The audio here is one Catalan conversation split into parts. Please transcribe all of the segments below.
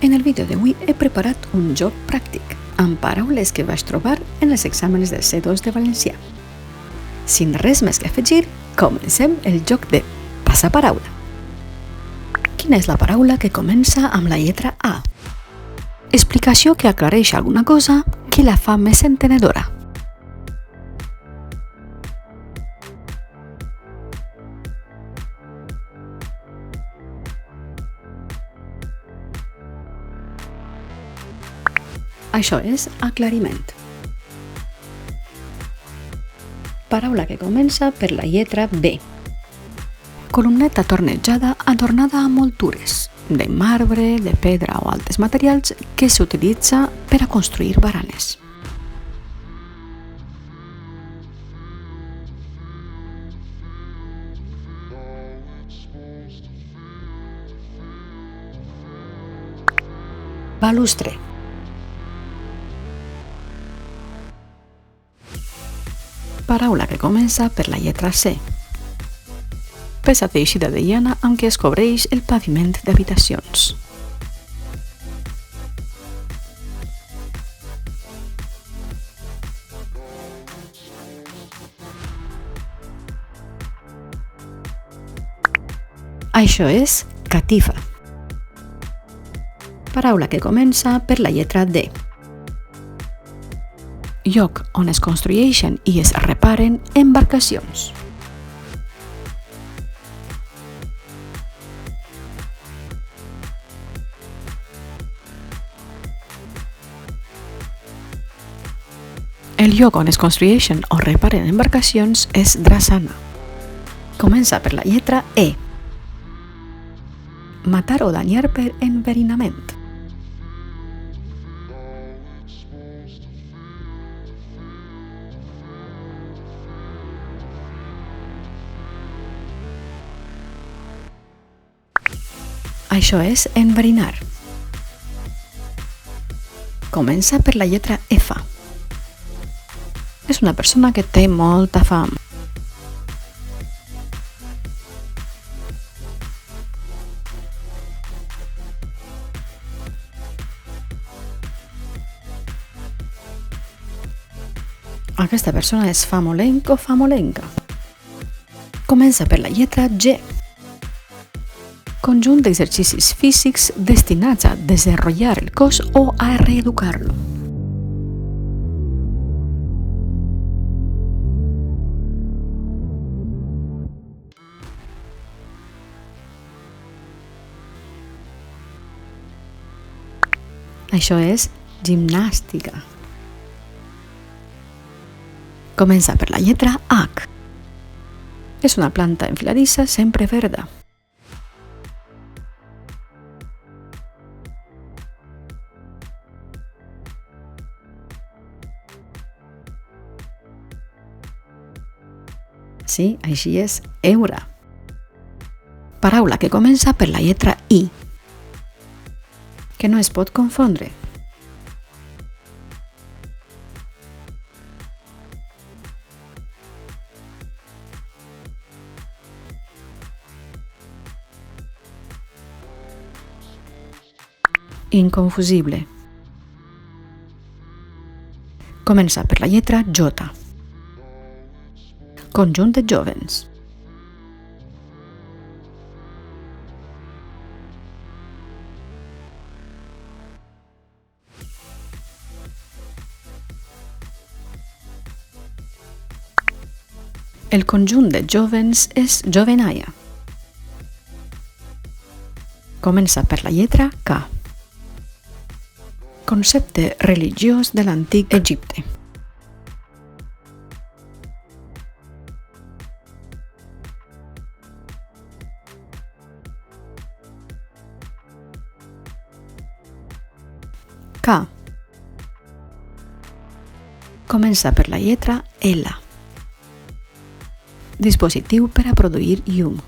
En el vídeo d'avui he preparat un joc pràctic amb paraules que vaig trobar en els exàmens del C2 de valencià. Sin res més que afegir, comencem el joc de passaparaula. Quina és la paraula que comença amb la lletra A? Explicació que aclareix alguna cosa que la fa més entenedora. Això és aclariment. Paraula que comença per la lletra B. Columneta tornejada adornada amb moltures, de marbre, de pedra o altres materials que s'utilitza per a construir baranes. Balustre. Paraula que comença per la lletra C. Peça teixida de llana amb què es cobreix el paviment d'habitacions. Això és catifa. Paraula que comença per la lletra D. Lloc on es construeixen i es reparen embarcacions. El lloc on es construeixen o reparen embarcacions és drassana. Comença per la lletra E. Matar o danyar per enverinament. Això és enverinar. Comença per la lletra F. És una persona que té molta fam. Aquesta persona és famolenc o famolenca. Comença per la lletra G. Conjunt d'exercicis físics destinats a desenrotllar el cos o a reeducar-lo. Això és gimnàstica. Comença per la lletra H. És una planta enfiladissa sempre verda. Sí, així és, heura. Paraula que comença per la lletra I, que no es pot confondre. Inconfusible. Comença per la lletra J. Conjunt de jovens. El conjunt de jovens és jovenaia. Comença per la lletra K. Concepte religiós de l'antic Egipte. K. Comença per la lletra L. Dispositiu per a produir llum.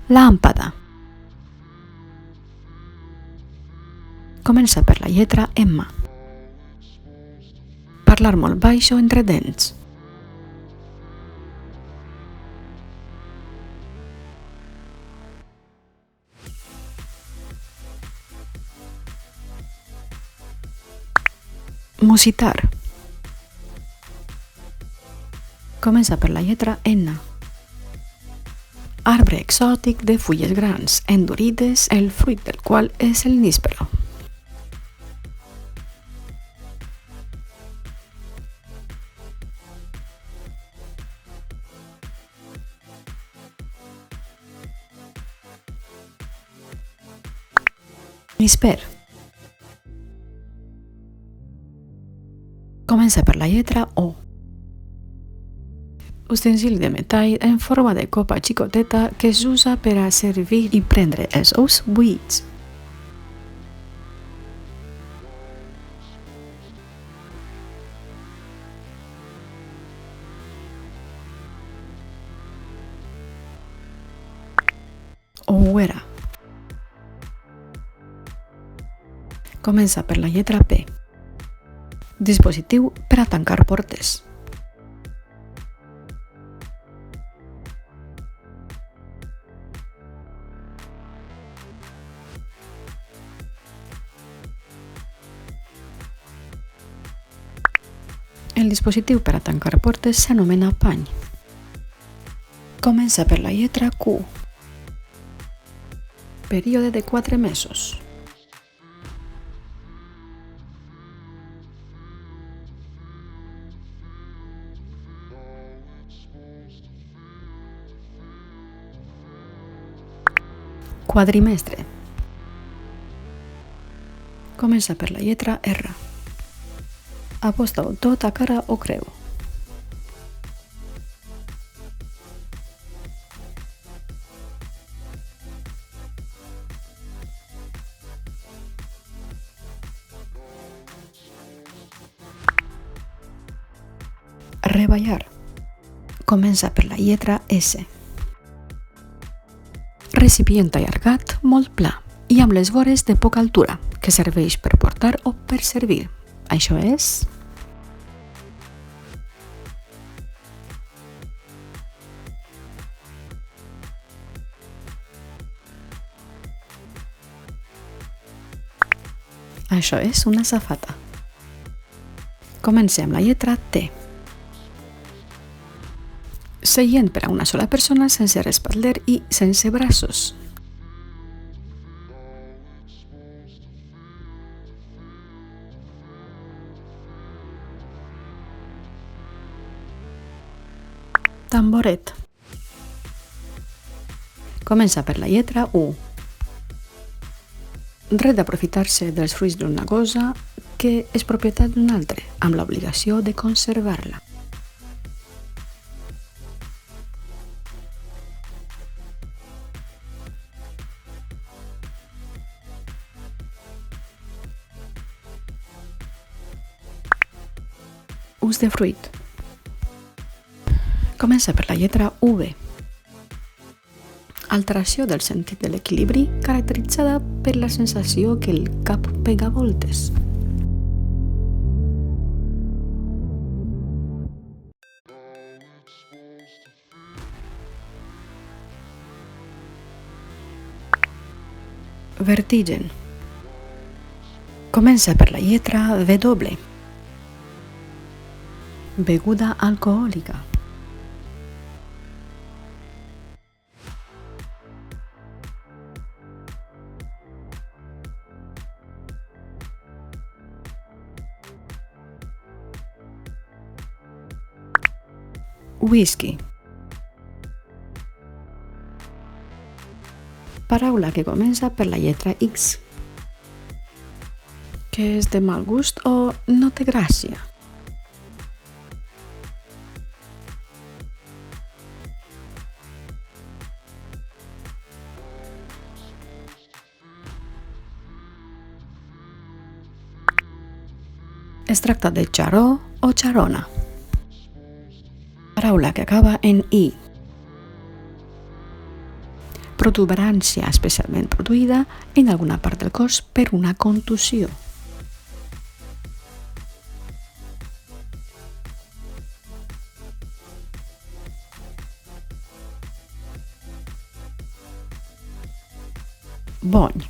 Làmpada. Comença per la lletra M. Parlar molt baix o entre dents. Musitar. Comença per la lletra N. Arbre exòtic de fulles grans, endurides, el fruit del qual és el níspero. Nísper. Comença per la lletra O. Ustensil de metall en forma de copa xicoteta que s'usa per a servir i prendre els ous buits. Ouera. Comença per la lletra P. Dispositiu per a tancar portes. El dispositiu per a tancar portes s'anomena pany. Comença per la lletra Q. Període de 4 mesos. Quadrimestre. Comença per la lletra R. Aposta-ho tot a cara o creu. Reballar. Comença per la lletra S. Recipient allargat, molt pla i amb les vores de poca altura, que serveix per portar o per servir. Això és... Això és una safata. Comencem la lletra T. Seient per a una sola persona sense respatller i sense braços. Tamboret. Comença per la lletra U. Dret d'aprofitar-se dels fruits d'una cosa que és propietat d'un altre, amb l'obligació de conservar-la. Ús de fruit. Comença per la lletra V. Alteració del sentit de l'equilibri caracteritzada per la sensació que el cap pega voltes. Vertigen. Comença per la lletra W. Beguda alcohòlica. Whisky. Paraula que comença per la lletra X. Que és de mal gust o no té gràcia. Es tracta de xaró o xarona. Paraula que acaba en I. Protuberància especialment produïda en alguna part del cos per una contusió. bony.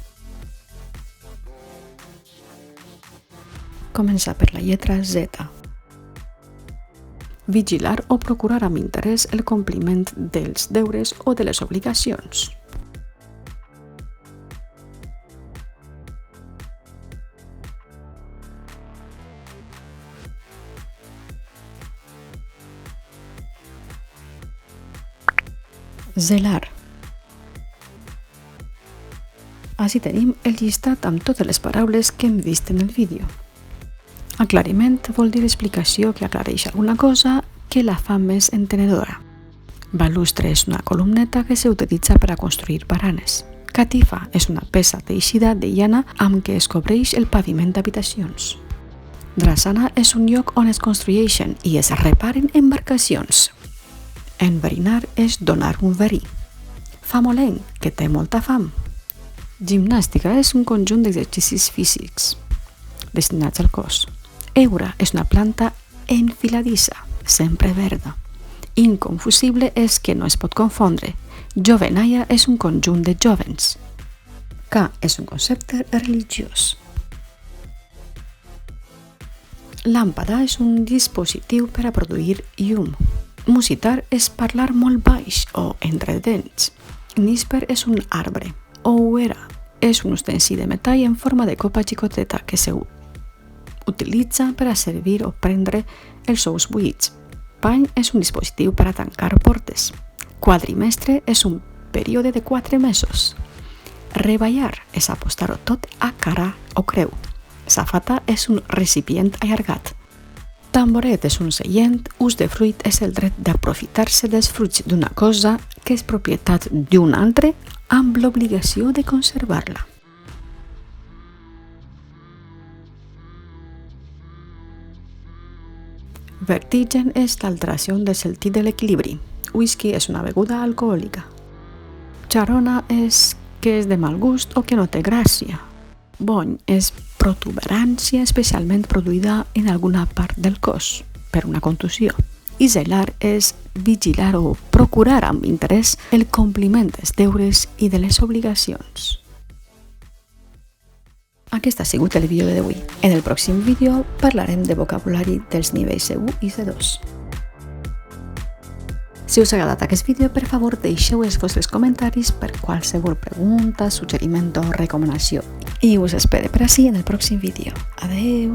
Començar per la lletra Z. Vigilar o procurar amb interès el compliment dels deures o de les obligacions. Zelar. Així tenim el llistat amb totes les paraules que hem vist en el vídeo. Aclariment vol dir explicació que aclareix alguna cosa que la fa més entenedora. Balustre és una columneta que s'utilitza per a construir baranes. Catifa és una peça teixida de llana amb què es cobreix el paviment d'habitacions. Drassana és un lloc on es construeixen i es reparen embarcacions. Enverinar és donar un verí. Famolenc, que té molta fam. Gimnàstica és un conjunt d'exercicis físics destinats al cos. Eura és una planta enfiladissa, sempre verda. Inconfusible és que no es pot confondre. Jovenaia és un conjunt de jovens. K és un concepte religiós. Làmpada és un dispositiu per a produir llum. Musitar és parlar molt baix o entre dents. Nísper és un arbre. Ouera és un ustensili de metall en forma de copa xicoteta que s'utilitza per a servir o prendre els ous buits. Pany és un dispositiu per a tancar portes. Quadrimestre és un període de 4 mesos. Reballar és apostar-ho tot a cara o creu. Safata és un recipient allargat. Tamboret és un seient, usdefruit és el dret d'aprofitar-se dels fruits d'una cosa que és propietat d'un altre amb l'obligació de conservar-la. Vertigen és l'alteració del sentit de l'equilibri. Whisky és una beguda alcohòlica. Charona és que és de mal gust o que no té gràcia. Bony és protuberància especialment produïda en alguna part del cos, per una contusió. I zelar és vigilar o procurar amb interès el compliment dels deures i de les obligacions. Aquest ha sigut el vídeo d'avui. En el pròxim vídeo parlarem de vocabulari dels nivells C1 i C2. Si us ha agradat aquest vídeo, per favor deixeu els vostres comentaris per qualsevol pregunta, suggeriment o recomanació. I us espero per ací en el pròxim vídeo. Adeu!